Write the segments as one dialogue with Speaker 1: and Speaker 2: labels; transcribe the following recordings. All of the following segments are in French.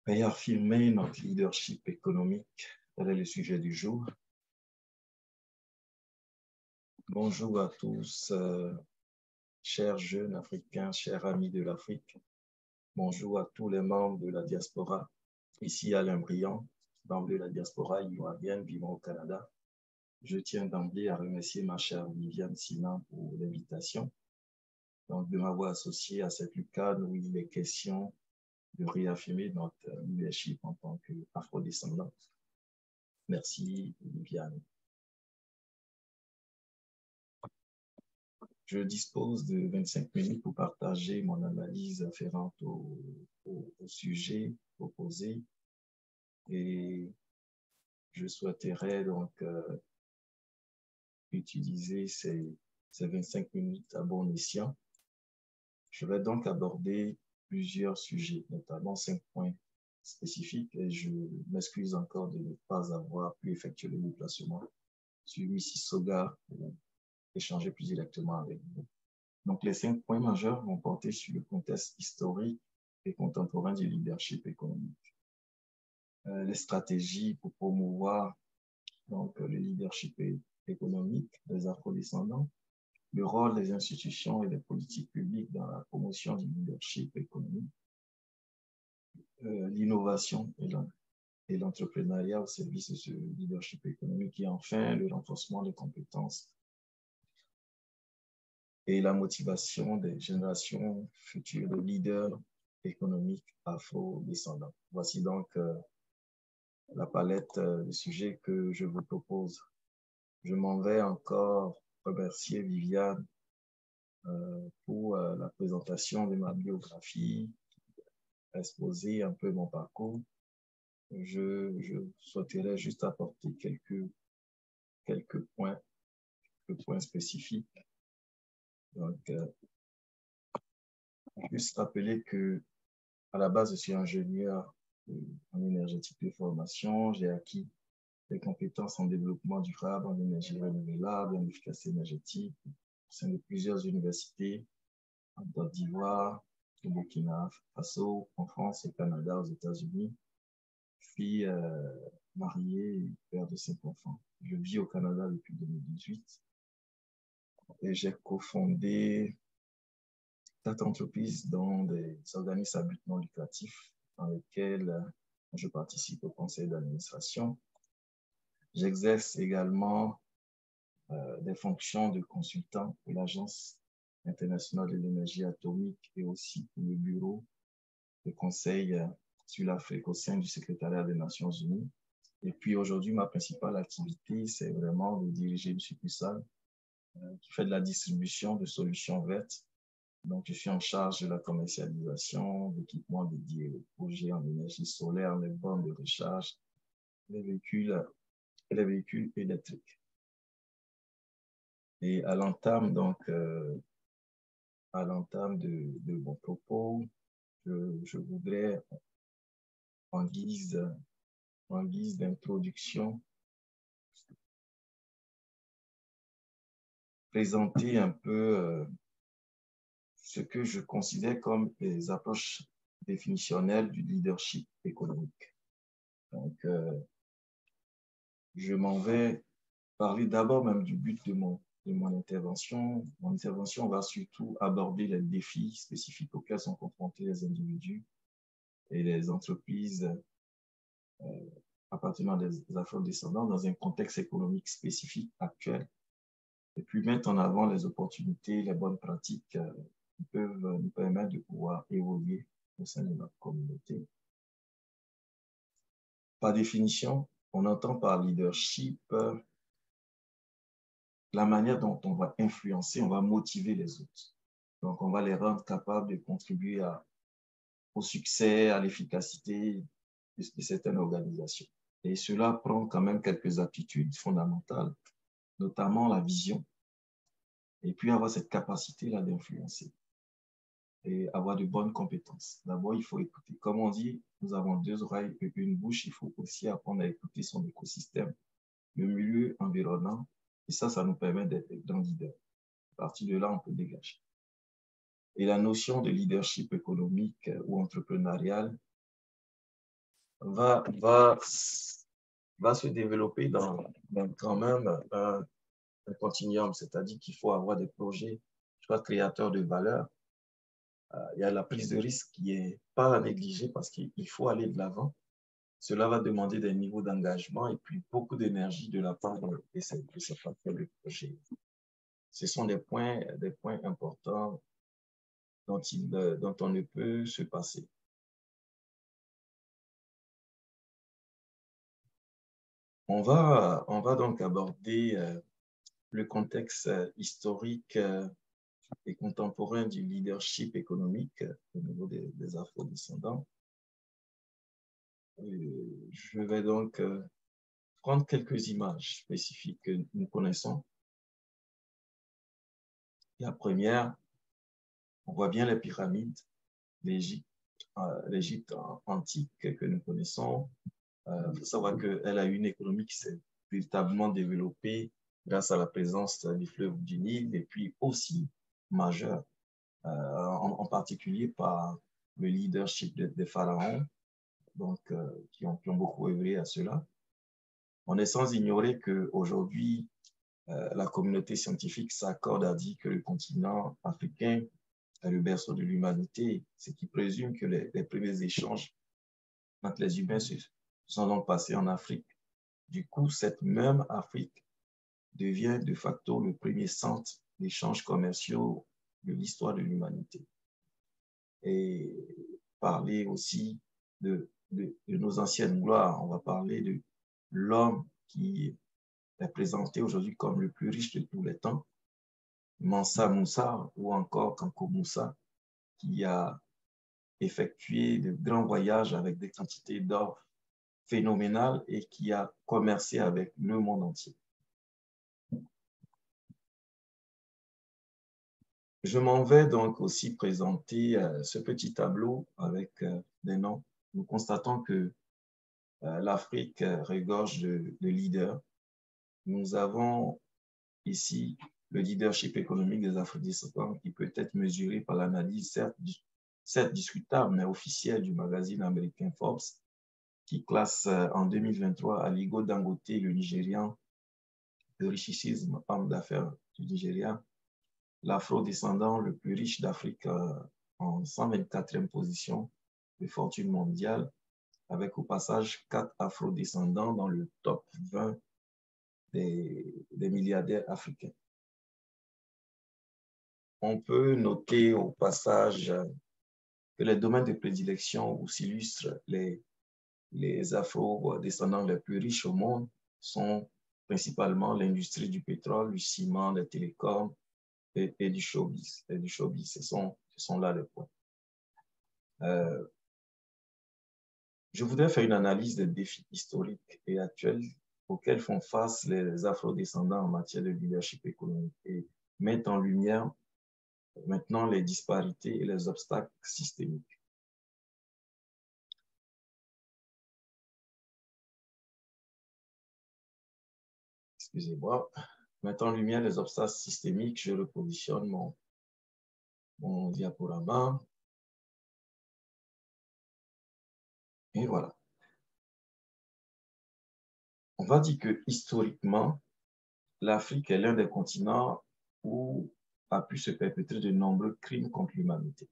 Speaker 1: Réaffirmer notre leadership économique, tel est le sujet du jour. Bonjour à tous, chers jeunes Africains, chers amis de l'Afrique. Bonjour à tous les membres de la diaspora. Ici Alain Briand, membre de la diaspora ivoirienne vivant au Canada. Je tiens d'emblée à remercier ma chère Viviane Sinan pour l'invitation, donc de m'avoir associé à cette lucade où il est question de réaffirmer notre leadership en tant qu'afro-descendant. Merci, Viviane. Je dispose de 25 minutes pour partager mon analyse afférente au sujet proposé et je souhaiterais donc utiliser ces 25 minutes à bon escient. Je vais donc aborder plusieurs sujets, notamment 5 points spécifiques et je m'excuse encore de ne pas avoir pu effectuer le déplacement sur Mississauga pour échanger plus directement avec vous. Donc, les 5 points majeurs vont porter sur le contexte historique et contemporain du leadership économique. Les stratégies pour promouvoir donc, le leadership économique des afro-descendants, le rôle des institutions et des politiques publiques dans la promotion du leadership économique, l'innovation et l'entrepreneuriat au service de ce leadership économique et enfin le renforcement des compétences et la motivation des générations futures de leaders économiques afro-descendants. Voici donc la palette de sujets que je vous propose. Je m'en vais encore remercier Viviane pour la présentation de ma biographie, exposer un peu mon parcours. Je souhaiterais juste apporter quelques points spécifiques. Donc, juste rappeler que à la base, je suis ingénieur en énergétique de formation. J'ai acquis des compétences en développement durable, en énergie renouvelable, en efficacité énergétique, au sein de plusieurs universités, en Côte d'Ivoire, au Burkina Faso, en France, au Canada, aux États-Unis. Je suis marié et père de 5 enfants. Je vis au Canada depuis 2018 et j'ai cofondé 4 entreprises dans des organismes à but non lucratif dans lesquels je participe au conseil d'administration. J'exerce également des fonctions de consultant pour l'Agence internationale de l'énergie atomique et aussi pour le bureau de conseil sur l'Afrique au sein du secrétariat des Nations Unies. Et puis aujourd'hui, ma principale activité, c'est vraiment de diriger une succursale qui fait de la distribution de solutions vertes. Donc, je suis en charge de la commercialisation d'équipements dédiés aux projets en énergie solaire, les bornes de recharge, les véhicules électriques. Et à l'entame de mon propos, je voudrais, en guise d'introduction, présenter un peu ce que je considère comme les approches définitionnelles du leadership économique. Donc, je m'en vais parler d'abord même du but de mon intervention. Mon intervention va surtout aborder les défis spécifiques auxquels sont confrontés les individus et les entreprises appartenant des afro-descendants dans un contexte économique spécifique actuel. Et puis mettre en avant les opportunités, les bonnes pratiques qui peuvent nous permettre de pouvoir évoluer au sein de notre communauté. Par définition, on entend par leadership la manière dont on va influencer, on va motiver les autres. Donc, on va les rendre capables de contribuer au succès, à l'efficacité de certaines organisations. Et cela prend quand même quelques aptitudes fondamentales, notamment la vision, et puis avoir cette capacité-là d'influencer et avoir de bonnes compétences. D'abord, il faut écouter. Comme on dit, nous avons 2 oreilles et une bouche. Il faut aussi apprendre à écouter son écosystème, le milieu environnant. Et ça nous permet d'être des grands leaders. À partir de là, on peut dégager. Et la notion de leadership économique ou entrepreneurial va se développer dans quand même un continuum, c'est-à-dire qu'il faut avoir des projets, je crois, créateurs de valeur. Il y a la prise de risque qui n'est pas à négliger parce qu'il faut aller de l'avant. Cela va demander des niveaux d'engagement et puis beaucoup d'énergie de la part de ces facteurs de projet. Ce sont des points importants dont on ne peut se passer. On va donc aborder le contexte historique et contemporain du leadership économique au niveau des afro-descendants. Je vais donc prendre quelques images spécifiques que nous connaissons. La première, on voit bien les pyramides l'Égypte antique que nous connaissons. Il faut savoir qu'elle a une économie qui s'est véritablement développée grâce à la présence du fleuve du Nil et puis aussi majeure, en particulier par le leadership des pharaons, donc, qui ont beaucoup œuvré à cela. On est sans ignorer qu'aujourd'hui, la communauté scientifique s'accorde à dire que le continent africain est le berceau de l'humanité, ce qui présume que les premiers échanges entre les humains se sont donc passés en Afrique. Du coup, cette même Afrique devient de facto le premier centre d'échanges commerciaux de l'histoire de l'humanité. Et parler aussi de nos anciennes gloires, on va parler de l'homme qui est présenté aujourd'hui comme le plus riche de tous les temps, Mansa Moussa ou encore Kanko Moussa, qui a effectué de grands voyages avec des quantités d'or phénoménales et qui a commercé avec le monde entier. Je m'en vais donc aussi présenter ce petit tableau avec des noms. Nous constatons que l'Afrique regorge de leaders. Nous avons ici le leadership économique des Afro-descendants qui peut être mesuré par l'analyse, certes discutable, mais officielle du magazine américain Forbes, qui classe en 2023 Aliko Dangote, le Nigérian, le richissime homme d'affaires du Nigeria, l'afro-descendant le plus riche d'Afrique en 124e position de fortune mondiale, avec au passage 4 afro-descendants dans le top 20 des milliardaires africains. On peut noter au passage que les domaines de prédilection où s'illustrent les afro-descendants les plus riches au monde sont principalement l'industrie du pétrole, du ciment, des télécoms et du showbiz. Ce sont là les points. Je voudrais faire une analyse des défis historiques et actuels auxquels font face les afro-descendants en matière de leadership économique et mettre en lumière maintenant les disparités et les obstacles systémiques. Excusez-moi. Mettre en lumière les obstacles systémiques, je repositionne mon diaporama. Et voilà. On va dire que historiquement, l'Afrique est l'un des continents où a pu se perpétrer de nombreux crimes contre l'humanité.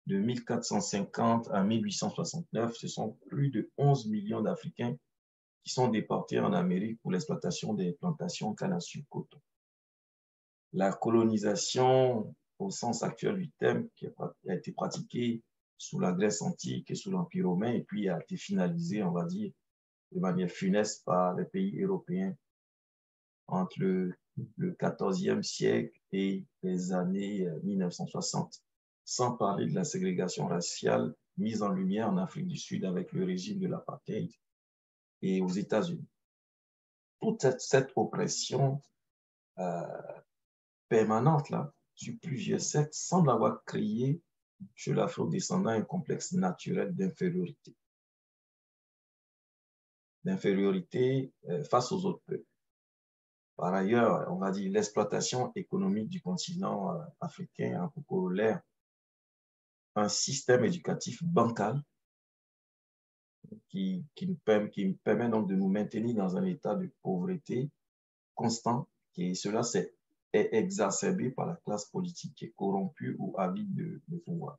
Speaker 1: De 1450 à 1869, ce sont plus de 11 millions d'Africains qui sont déportés en Amérique pour l'exploitation des plantations canne à sucre coton. La colonisation, au sens actuel du terme, qui a été pratiquée sous la Grèce antique et sous l'Empire romain, et puis a été finalisée, on va dire, de manière funeste par les pays européens entre le XIVe siècle et les années 1960, sans parler de la ségrégation raciale mise en lumière en Afrique du Sud avec le régime de l'apartheid et aux États-Unis. Toute cette oppression permanente là, sur plusieurs siècles semble avoir créé chez l'afro-descendant un complexe naturel d'infériorité. D'infériorité face aux autres peuples. Par ailleurs, on va dire l'exploitation économique du continent africain a pour corollaire un système éducatif bancal qui permet donc de nous maintenir dans un état de pauvreté constant, et cela est exacerbé par la classe politique qui est corrompue ou avide de pouvoir.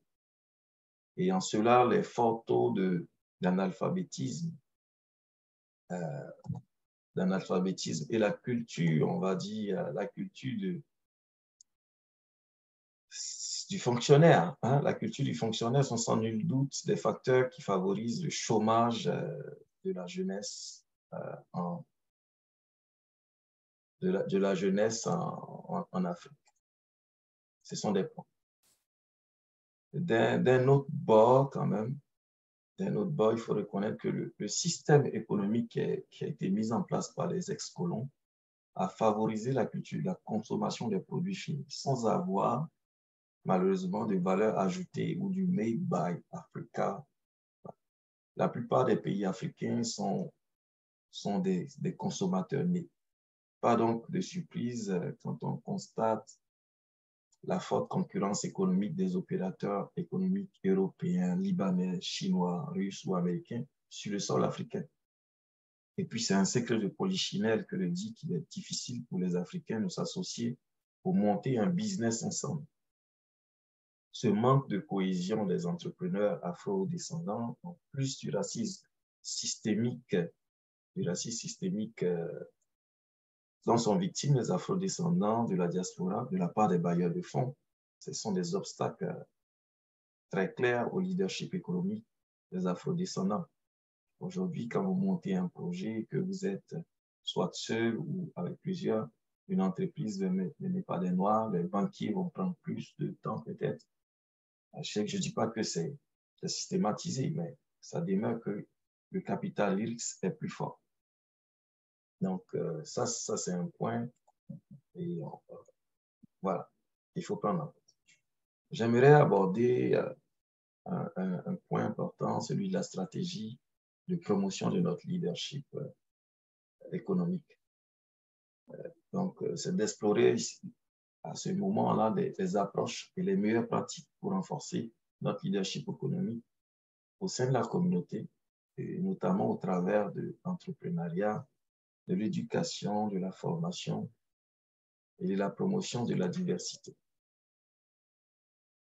Speaker 1: Et en cela, les forts taux d'analphabétisme et la culture, on va dire, la culture du fonctionnaire, hein, la culture du fonctionnaire sont sans nul doute des facteurs qui favorisent le chômage de la jeunesse en Afrique. Ce sont des points. D'un autre bord, quand même, il faut reconnaître que le système économique qui a été mis en place par les ex-colons a favorisé la culture, la consommation des produits finis, sans avoir malheureusement de valeur ajoutée ou du made by Africa. La plupart des pays africains sont des consommateurs nés. Pas donc de surprise quand on constate la forte concurrence économique des opérateurs économiques européens, libanais, chinois, russes ou américains sur le sol africain. Et puis, c'est un secret de polichinelle que de dire qu'il est difficile pour les Africains de s'associer pour monter un business ensemble. Ce manque de cohésion des entrepreneurs afro-descendants, en plus du racisme systémique dont sont victimes les afro-descendants de la diaspora de la part des bailleurs de fonds, ce sont des obstacles très clairs au leadership économique des afro-descendants. Aujourd'hui, quand vous montez un projet, que vous êtes soit seul ou avec plusieurs, une entreprise ne met pas des noirs, les banquiers vont prendre plus de temps peut-être. Je ne dis pas que c'est systématisé, mais ça demeure que le capital risque est plus fort. Donc, ça c'est un point. Et voilà, il faut prendre en compte. J'aimerais aborder un point important, celui de la stratégie de promotion de notre leadership économique. Donc, c'est d'explorer à ce moment-là des approches et les meilleures pratiques pour renforcer notre leadership économique au sein de la communauté, et notamment au travers de l'entrepreneuriat, de l'éducation, de la formation et de la promotion de la diversité.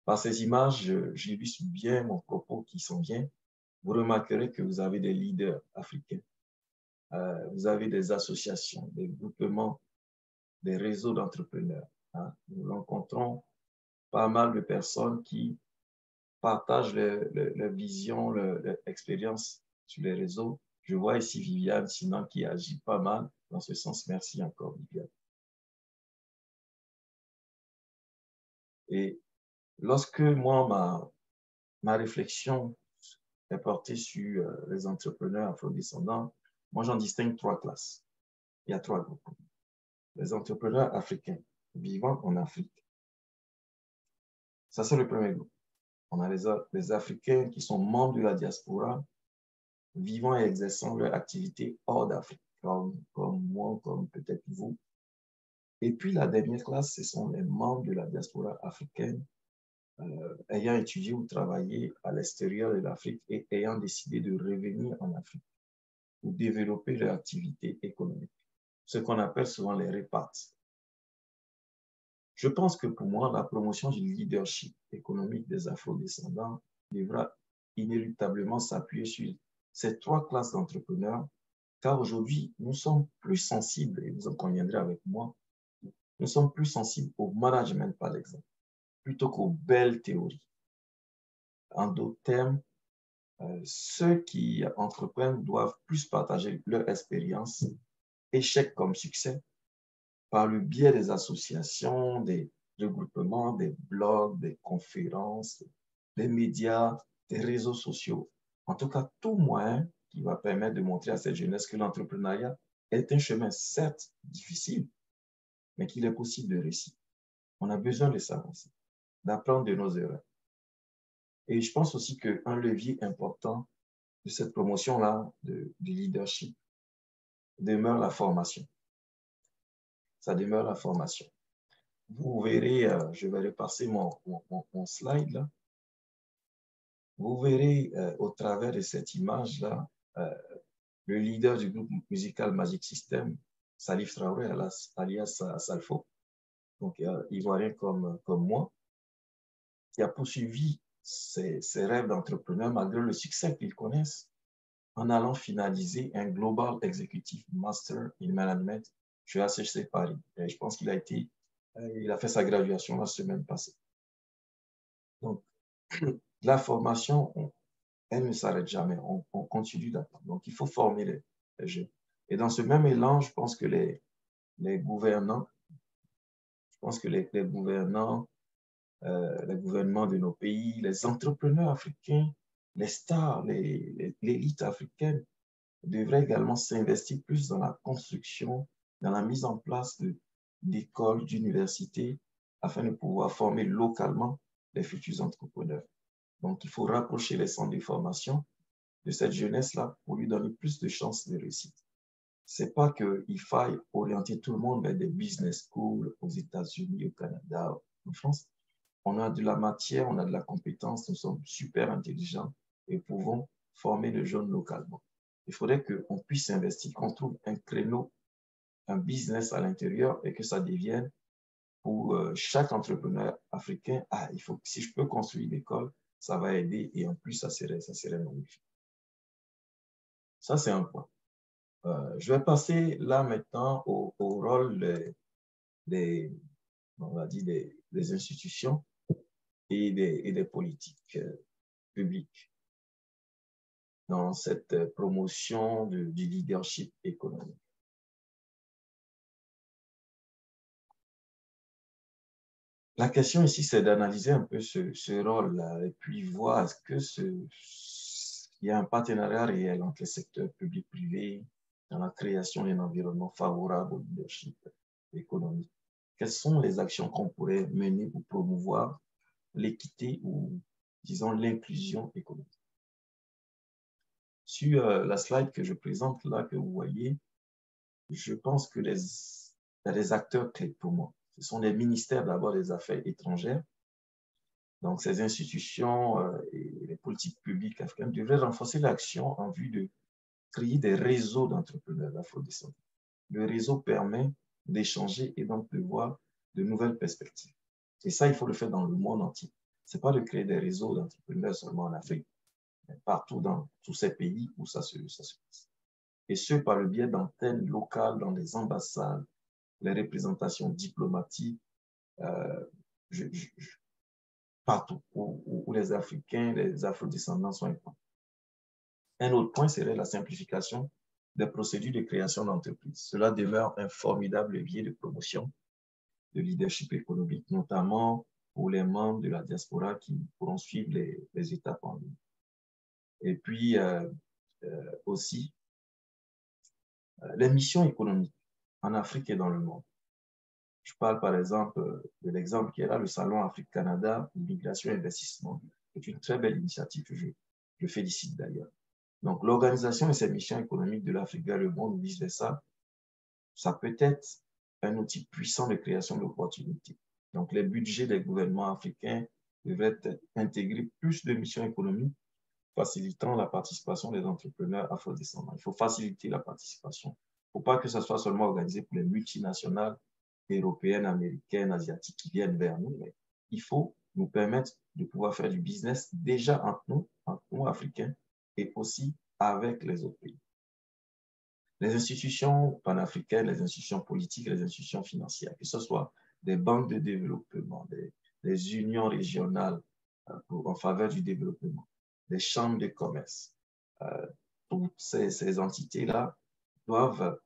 Speaker 1: Par ces images, j'illustre bien mon propos qui s'en vient. Vous remarquerez que vous avez des leaders africains, vous avez des associations, des groupements, des réseaux d'entrepreneurs. Hein. Nous rencontrons pas mal de personnes qui partagent leur vision, leur expérience sur les réseaux. Je vois ici Viviane Sinan qui agit pas mal dans ce sens. Merci encore, Viviane. Et lorsque moi, ma réflexion est portée sur les entrepreneurs afrodescendants, moi, j'en distingue trois classes. Il y a trois groupes. Les entrepreneurs africains vivant en Afrique. Ça, c'est le premier groupe. On a les Africains qui sont membres de la diaspora, vivant et exerçant leur activité hors d'Afrique, comme moi, comme peut-être vous. Et puis, la dernière classe, ce sont les membres de la diaspora africaine, ayant étudié ou travaillé à l'extérieur de l'Afrique et ayant décidé de revenir en Afrique pour développer leur activité économique, ce qu'on appelle souvent les repats. Je pense que pour moi, la promotion du leadership économique des afro-descendants devra inéluctablement s'appuyer sur ces trois classes d'entrepreneurs, car aujourd'hui, nous sommes plus sensibles, et vous en conviendrez avec moi, nous sommes plus sensibles au management, par exemple, plutôt qu'aux belles théories. En d'autres termes, ceux qui entreprennent doivent plus partager leur expérience, échec comme succès, par le biais des associations, des regroupements, des blogs, des conférences, des médias, des réseaux sociaux. En tout cas, tout moyen qui va permettre de montrer à cette jeunesse que l'entrepreneuriat est un chemin, certes difficile, mais qu'il est possible de réussir. On a besoin de s'avancer, d'apprendre de nos erreurs. Et je pense aussi qu'un levier important de cette promotion-là du leadership demeure la formation. Ça demeure la formation. Vous verrez, je vais repasser mon slide là. vous verrez au travers de cette image-là, le leader du groupe musical Magic System, Salif Traoré, alias Salfo, donc ivoirien comme moi, qui a poursuivi ses rêves d'entrepreneur malgré le succès qu'ils connaissent en allant finaliser un Global Executive Master in Management chez HEC Paris. Et je pense qu'il a fait sa graduation la semaine passée. Donc, la formation, elle ne s'arrête jamais. On continue d'apprendre. Donc, il faut former les jeunes. Et dans ce même élan, je pense que les gouvernants, les gouvernements de nos pays, les entrepreneurs africains, les stars, l'élite africaine devraient également s'investir plus dans la construction, dans la mise en place d'écoles, d'universités, afin de pouvoir former localement les futurs entrepreneurs. Donc, il faut rapprocher les centres de formation de cette jeunesse-là pour lui donner plus de chances de réussite. Ce n'est pas qu'il faille orienter tout le monde vers des business schools aux États-Unis, au Canada, en France. On a de la matière, on a de la compétence, nous sommes super intelligents et pouvons former les jeunes localement. Il faudrait qu'on puisse investir, qu'on trouve un créneau, un business à l'intérieur et que ça devienne pour chaque entrepreneur africain, il faut, si je peux construire l'école, ça va aider et en plus, ça serait magnifique. Ça, c'est un point. Je vais passer là maintenant au rôle on va dire des institutions et des politiques publiques dans cette promotion du leadership économique. La question ici, c'est d'analyser un peu ce rôle-là et puis voir est-ce qu'il y a un partenariat réel entre le secteur public-privé dans la création d'un environnement favorable au leadership économique. Quelles sont les actions qu'on pourrait mener pour promouvoir l'équité ou, disons, l'inclusion économique? Sur la slide que je présente là, que vous voyez, je pense que il y a des acteurs clés pour moi. Ce sont les ministères d'abord des Affaires étrangères. Donc, ces institutions et les politiques publiques africaines devraient renforcer l'action en vue de créer des réseaux d'entrepreneurs afrodescendants. Le réseau permet d'échanger et donc de voir de nouvelles perspectives. Et ça, il faut le faire dans le monde entier. Ce n'est pas de créer des réseaux d'entrepreneurs seulement en Afrique, mais partout dans tous ces pays où ça se passe. Et ce, par le biais d'antennes locales dans les ambassades, les représentations diplomatiques, partout où les Africains, les Afrodescendants sont importants. Un autre point serait la simplification des procédures de création d'entreprises. Cela demeure un formidable levier de promotion de leadership économique, notamment pour les membres de la diaspora qui pourront suivre les étapes en ligne. Et puis, aussi, les missions économiques en Afrique et dans le monde. Je parle par exemple de l'exemple qui est là, le Salon Afrique-Canada, Immigration et Investissement. C'est une très belle initiative que je félicite d'ailleurs. Donc, l'organisation et ses missions économiques de l'Afrique vers le monde, vice-versa, ça peut être un outil puissant de création d'opportunités. Donc, les budgets des gouvernements africains devraient intégrer plus de missions économiques, facilitant la participation des entrepreneurs afrodescendants. Il faut faciliter la participation. Il ne faut pas que ça soit seulement organisé pour les multinationales européennes, américaines, asiatiques qui viennent vers nous, mais il faut nous permettre de pouvoir faire du business déjà entre nous Africains, et aussi avec les autres pays. Les institutions panafricaines, les institutions politiques, les institutions financières, que ce soit des banques de développement, des unions régionales en faveur du développement, des chambres de commerce, toutes ces entités-là doivent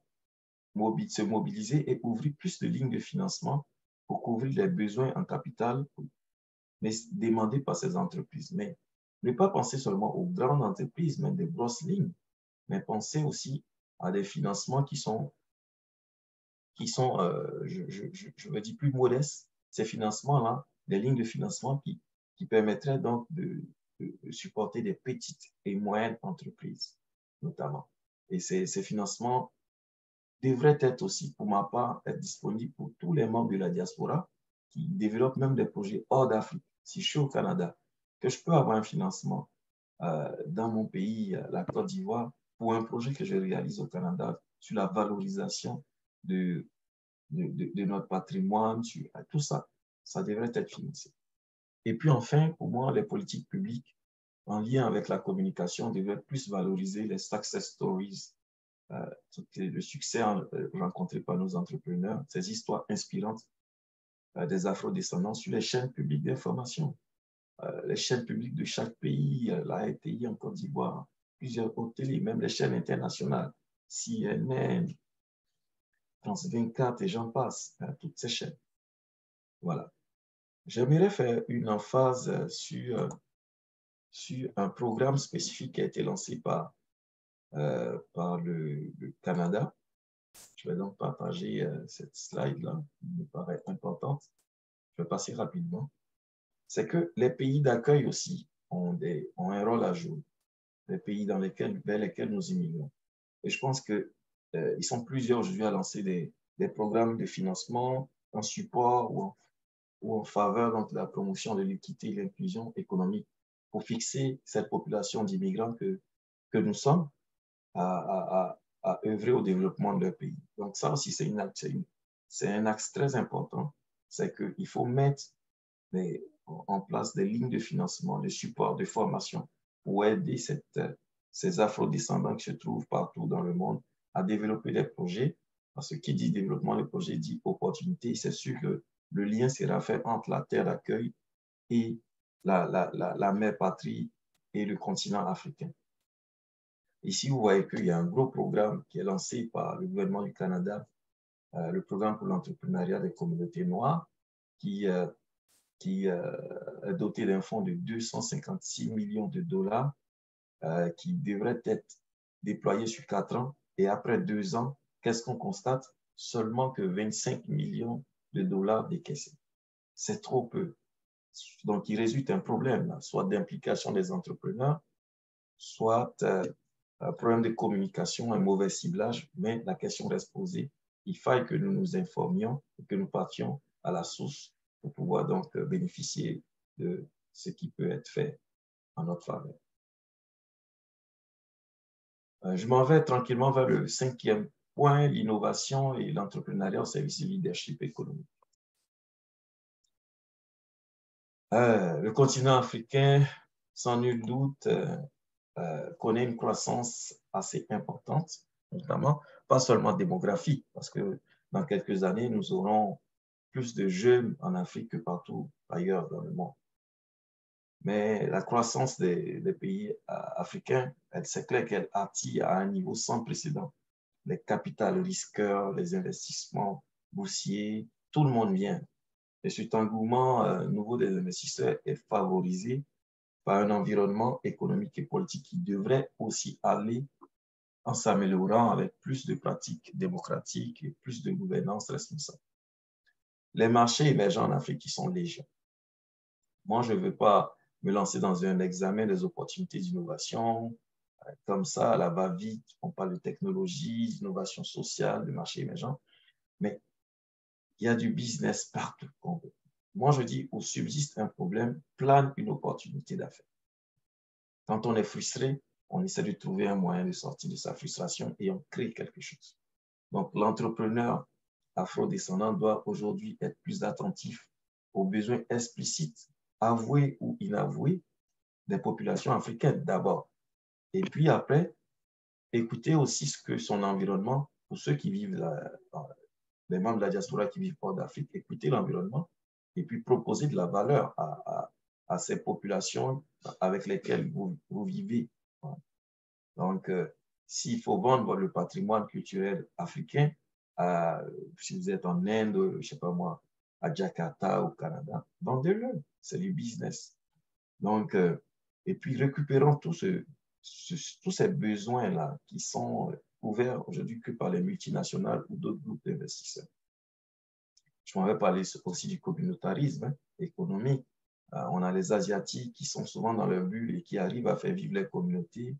Speaker 1: se mobiliser et ouvrir plus de lignes de financement pour couvrir les besoins en capital mais demandés par ces entreprises. Mais ne pas penser seulement aux grandes entreprises, mais des grosses lignes, mais penser aussi à des financements qui sont je veux dire, plus modestes. Ces financements-là, des lignes de financement qui permettraient donc de supporter des petites et moyennes entreprises, notamment. Et ces financements devraient être aussi, pour ma part, être disponibles pour tous les membres de la diaspora qui développent même des projets hors d'Afrique. Si je suis au Canada, que je peux avoir un financement dans mon pays, la Côte d'Ivoire, pour un projet que je réalise au Canada sur la valorisation de notre patrimoine, sur tout ça. Ça devrait être financé. Et puis enfin, pour moi, les politiques publiques en lien avec la communication devraient plus valoriser les success stories, le succès rencontré par nos entrepreneurs, ces histoires inspirantes des afro-descendants sur les chaînes publiques d'information. Les chaînes publiques de chaque pays, la RTI en Côte d'Ivoire, plusieurs autres télé, même les chaînes internationales, CNN, France 24 et j'en passe, toutes ces chaînes. Voilà. J'aimerais faire une emphase sur un programme spécifique qui a été lancé par le Canada. Je vais donc partager cette slide-là, qui me paraît importante. Je vais passer rapidement. C'est que les pays d'accueil aussi ont un rôle à jouer, les pays vers lesquels nous immigrons. Et je pense qu'ils sont plusieurs aujourd'hui à lancer des programmes de financement en support ou en faveur donc, de la promotion de l'équité et l'inclusion économique pour fixer cette population d'immigrants que nous sommes à œuvrer au développement de leur pays. Donc ça aussi, c'est un axe très important. C'est qu'il faut mettre en place des lignes de financement, de support, de formation pour aider ces afro-descendants qui se trouvent partout dans le monde à développer des projets. Parce que qui dit développement de projet dit opportunité. C'est sûr que le lien sera fait entre la terre d'accueil et la mère patrie et le continent africain. Ici, vous voyez qu'il y a un gros programme qui est lancé par le gouvernement du Canada, le programme pour l'entrepreneuriat des communautés noires, qui est doté d'un fonds de 256 millions de dollars qui devrait être déployé sur 4 ans. Et après 2 ans, qu'est-ce qu'on constate? Seulement que 25 millions de dollars décaissés. C'est trop peu. Donc, il résulte un problème, là, soit d'implication des entrepreneurs, soit un problème de communication, un mauvais ciblage, mais la question reste posée. Il faille que nous nous informions et que nous partions à la source pour pouvoir donc bénéficier de ce qui peut être fait en notre faveur. Je m'en vais tranquillement vers le 5e point, l'innovation et l'entrepreneuriat au service du leadership économique. Le continent africain, sans nul doute, connaît une croissance assez importante, notamment, pas seulement démographique, parce que dans quelques années, nous aurons plus de jeunes en Afrique que partout ailleurs dans le monde. Mais la croissance des pays africains, c'est clair qu'elle attire à un niveau sans précédent. Les capitales risqueurs, les investissements boursiers, tout le monde vient. Et cet engouement nouveau des investisseurs est favorisé par un environnement économique et politique qui devrait aussi aller en s'améliorant avec plus de pratiques démocratiques et plus de gouvernance responsable. Les marchés émergents en Afrique qui sont légion. Moi, je ne veux pas me lancer dans un examen des opportunités d'innovation. Comme ça, à la va-vite, on parle de technologie, d'innovation sociale, de marché émergent, mais il y a du business partout. Moi, je dis, où subsiste un problème, plane une opportunité d'affaires. Quand on est frustré, on essaie de trouver un moyen de sortir de sa frustration et on crée quelque chose. Donc, l'entrepreneur afro-descendant doit aujourd'hui être plus attentif aux besoins explicites, avoués ou inavoués, des populations africaines d'abord. Et puis après, écouter aussi ce que son environnement, pour ceux qui vivent, les membres de la diaspora qui vivent hors d'Afrique, écouter l'environnement et puis proposer de la valeur à ces populations avec lesquelles vous vivez. Donc, s'il faut vendre le patrimoine culturel africain, si vous êtes en Inde, je ne sais pas moi, à Jakarta, au Canada, vendez-le, c'est du business. Donc, et puis récupérons tous ces besoins-là qui sont couverts aujourd'hui que par les multinationales ou d'autres groupes d'investisseurs. Je m'en vais parler aussi du communautarisme économique. On a les Asiatiques qui sont souvent dans leur bulle et qui arrivent à faire vivre les communautés.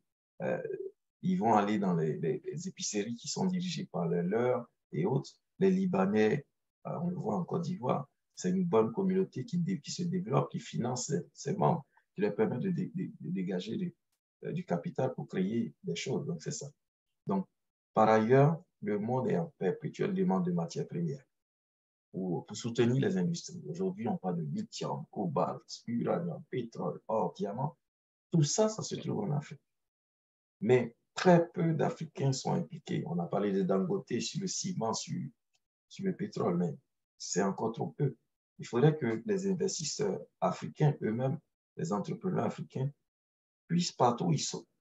Speaker 1: Ils vont aller dans les épiceries qui sont dirigées par les leurs et autres. Les Libanais, on le voit en Côte d'Ivoire, c'est une bonne communauté qui se développe, qui finance ses membres, qui leur permet de dégager du capital pour créer des choses. Donc, c'est ça. Donc, par ailleurs, le monde est en perpétuelle demande de matières premières pour soutenir les industries. Aujourd'hui, on parle de lithium, cobalt, uranium, pétrole, or, diamant. Tout ça, ça se trouve en Afrique. Mais très peu d'Africains sont impliqués. On a parlé de Dangote sur le ciment, sur le pétrole, mais c'est encore trop peu. Il faudrait que les investisseurs africains eux-mêmes, les entrepreneurs africains, puissent partout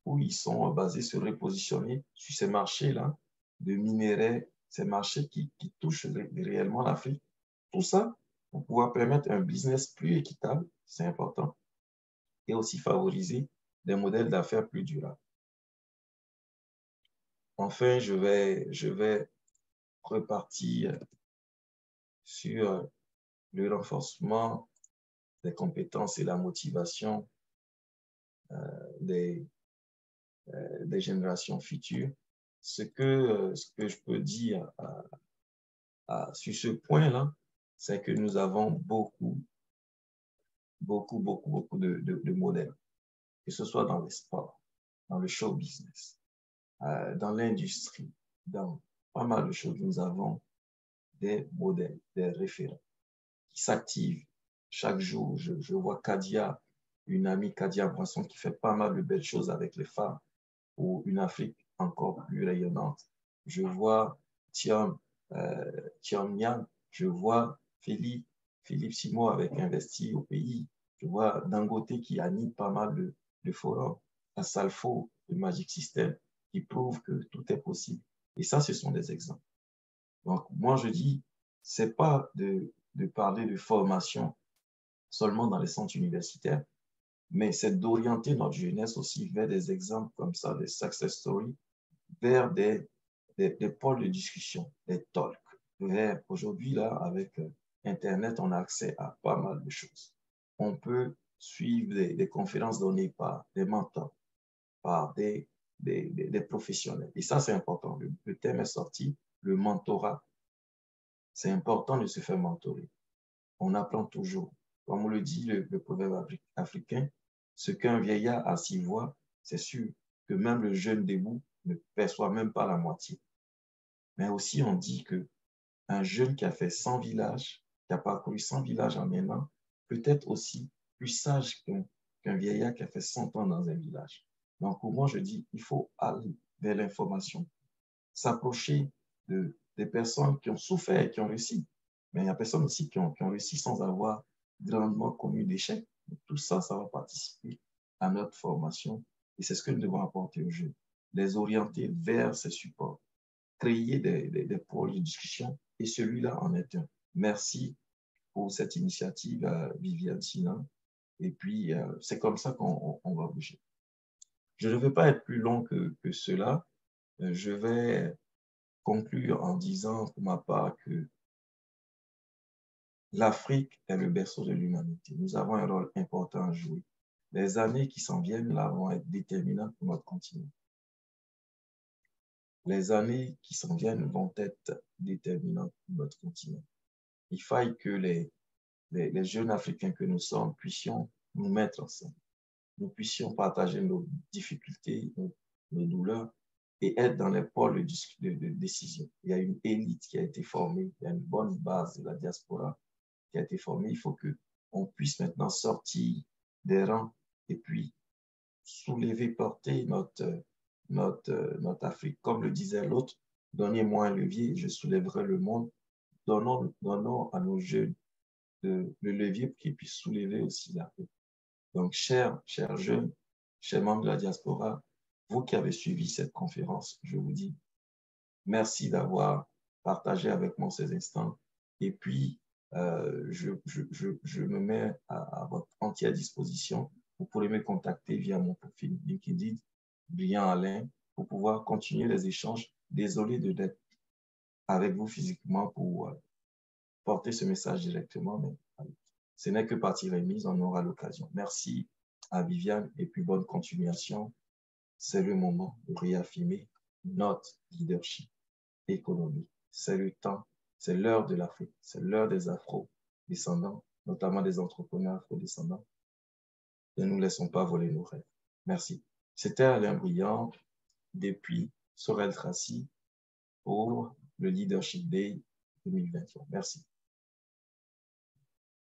Speaker 1: où ils sont basés se repositionner sur ces marchés-là de minerais, ces marchés qui touchent réellement l'Afrique. Tout ça pour pouvoir permettre un business plus équitable, c'est important, et aussi favoriser des modèles d'affaires plus durables. Enfin, je vais repartir sur le renforcement des compétences et la motivation des, des générations futures. Ce que je peux dire sur ce point-là, c'est que nous avons beaucoup de modèles, que ce soit dans les sports, dans le show business, dans l'industrie, dans pas mal de choses. Nous avons des modèles, des référents qui s'activent chaque jour. Je vois Kadia, une amie Kadia Brasson qui fait pas mal de belles choses avec les femmes pour une Afrique encore plus rayonnante. Je vois Thiam Niang, je vois Philippe Simon avec Investi au pays, je vois Dangote qui anime pas mal de forums, Asalfo, le Magic System, qui prouve que tout est possible. Et ça, ce sont des exemples. Donc, moi, je dis, c'est pas de parler de formation seulement dans les centres universitaires, mais c'est d'orienter notre jeunesse aussi vers des exemples comme ça, des success stories, vers des pôles de discussion, des talks. Aujourd'hui, là, avec Internet, on a accès à pas mal de choses. On peut suivre des conférences données par des mentors, par des professionnels. Et ça, c'est important. Le thème est sorti, le mentorat. C'est important de se faire mentorer. On apprend toujours. Comme on le dit, le proverbe africain, ce qu'un vieillard assis voit, c'est sûr que même le jeune debout ne perçoit même pas la moitié. Mais aussi, on dit que un jeune qui a fait 100 villages, qui a parcouru 100 villages en un an, peut être aussi plus sage qu'un vieillard qui a fait 100 ans dans un village. Donc, pour moi, je dis, il faut aller vers l'information, s'approcher des personnes qui ont souffert et qui ont réussi. Mais il y a des personnes aussi qui ont réussi sans avoir grandement connu d'échecs. Tout ça, ça va participer à notre formation et c'est ce que nous devons apporter aux jeunes, les orienter vers ces supports, créer des pôles de discussion et celui-là en est un. Merci pour cette initiative, Viviane Sinan. Et puis, c'est comme ça qu'on va bouger. Je ne vais pas être plus long que cela. Je vais conclure en disant pour ma part que l'Afrique est le berceau de l'humanité. Nous avons un rôle important à jouer. Les années qui s'en viennent là vont être déterminantes pour notre continent. Les années qui s'en viennent vont être déterminantes pour notre continent. Il faille que les jeunes Africains que nous sommes puissions nous mettre ensemble. Nous puissions partager nos difficultés, nos douleurs et être dans les pôles de décision. Il y a une élite qui a été formée, il y a une bonne base de la diaspora qui a été formée. Il faut qu'on puisse maintenant sortir des rangs et puis soulever, porter notre Afrique. Comme le disait l'autre, donnez-moi un levier, je soulèverai le monde. Donnons à nos jeunes le levier pour qu'ils puissent soulever aussi l'Afrique. Donc, chers jeunes, chers membres de la diaspora, vous qui avez suivi cette conférence, je vous dis merci d'avoir partagé avec moi ces instants. Et puis, je me mets à votre entière disposition. Vous pourrez me contacter via mon profil LinkedIn, Brillant Alain, pour pouvoir continuer les échanges. Désolé d'être avec vous physiquement pour porter ce message directement, mais ce n'est que partie remise, on aura l'occasion. Merci à Viviane et puis bonne continuation. C'est le moment de réaffirmer notre leadership économique. C'est le temps, c'est l'heure de l'Afrique, c'est l'heure des Afro-descendants, notamment des entrepreneurs afro-descendants. Ne nous laissons pas voler nos rêves. Merci. C'était Alain Briand depuis Sorel Tracy pour le Leadership Day 2023. Merci.